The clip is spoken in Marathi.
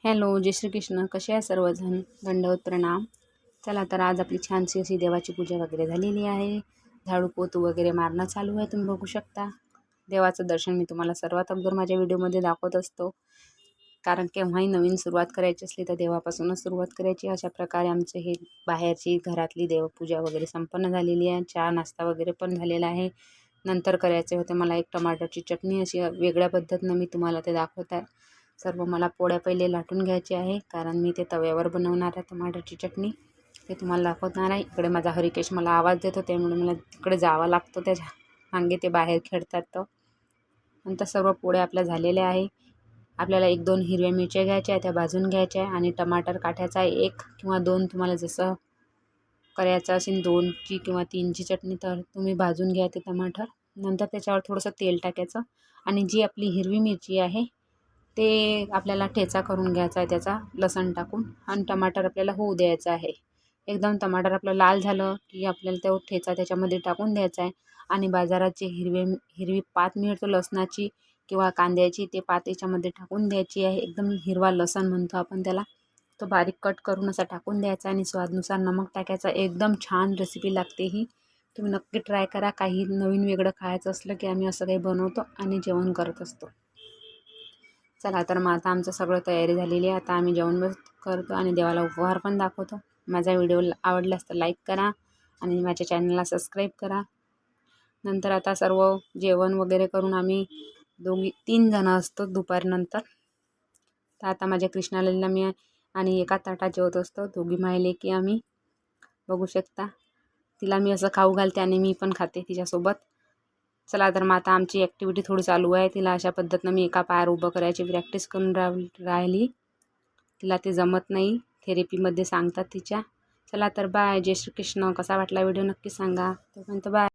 हॅलो, जय श्रीकृष्ण. कसे आहे सर्वजण? दंडवत प्रणाम. चला तर आज आपली छानशी अशी देवाची पूजा वगैरे झालेली आहे. झाडू पोतू वगैरे मारणं चालू आहे, तुम्ही बघू शकता. देवाचं दर्शन मी तुम्हाला सर्वात अगोदर माझ्या व्हिडिओमध्ये दाखवत असतो, कारण केव्हाही नवीन सुरुवात करायची असली तर देवापासूनच सुरुवात करायची. अशा प्रकारे आमचे हे बाहेरची घरातली देवपूजा वगैरे संपन्न झालेली आहे. चहा नाश्ता वगैरे पण झालेला आहे. नंतर करायचे होते मला एक टमाटरची चटणी, अशी वेगळ्या पद्धतीनं मी तुम्हाला ते दाखवत आहे. सर्व मला पोळ्या पहिले लाटून घ्यायचे आहे, कारण मी ते तव्यावर बनवणार आहे टमाटरची चटणी. ते तुम्हाला दाखवणार आहे. इकडे माझा हरिकेश मला आवाज देतो, त्यामुळे मला तिकडे जावं लागतं. त्याच्या मागे ते बाहेर खेळतात. तर नंतर सर्व पोळ्या आपल्या झालेल्या आहे. आपल्याला 1-2 हिरव्या मिरच्या घ्यायच्या आहे, त्या भाजून घ्यायच्या आहे. आणि टमाटर काठायचा आहे 1 किंवा 2, तुम्हाला जसं करायचं असेल 2ची किंवा 3ची चटणी तर तुम्ही भाजून घ्या ते टमाटर. नंतर त्याच्यावर थोडंसं तेल टाकायचं आणि जी आपली हिरवी मिरची आहे ते आपल्याला ठेचा करून घ्यायचा आहे त्याचा, लसण टाकून. आणि टमाटर आपल्याला होऊ द्यायचं आहे. एकदम टमाटर आपलं लाल झालं की आपल्याला तो ठेचा त्याच्यामध्ये टाकून द्यायचा आहे. आणि बाजारात जे हिरवी पात मिळतो लसणाची किंवा कांद्याची, ते पात याच्यामध्ये टाकून द्यायची आहे. एकदम हिरवा लसण म्हणतो आपण त्याला, तो बारीक कट करून असा टाकून द्यायचा. आणि स्वादनुसार नमक टाकायचा. एकदम छान रेसिपी लागते ही, तुम्ही नक्की ट्राय करा. काही नवीन वेगळं खायचं असलं की आम्ही असं काही बनवतो आणि जेवण करत असतो. चला तर मग आता आमचं सगळं तयारी झालेली आहे. आता आम्ही जेवण करतो आणि देवाला उपहार पण दाखवतो. माझा व्हिडिओ आवडल्यास तर लाईक करा आणि माझ्या चॅनलला सबस्क्राईब करा. नंतर आता सर्व जेवण वगैरे करून आम्ही 3 जण असतो दुपारनंतर. तर आता माझ्या कृष्णालीला मी आणि एका ताटात जेवत असतो. दोघी मायले की आम्ही बघू शकता. तिला मी असं खाऊ घालते आणि मी पण खाते तिच्यासोबत. चला तर मग आता आमची ॲक्टिव्हिटी थोडी चालू आहे. तिला अशा पद्धतीनं मी एका पायावर उभं करायची प्रॅक्टिस करून राहिली. तिला ते जमत नाही, थेरपीमध्ये सांगतात तिच्या. चला तर बाय. जय श्रीकृष्ण. कसा वाटला व्हिडिओ नक्की सांगा. तोपर्यंत बाय.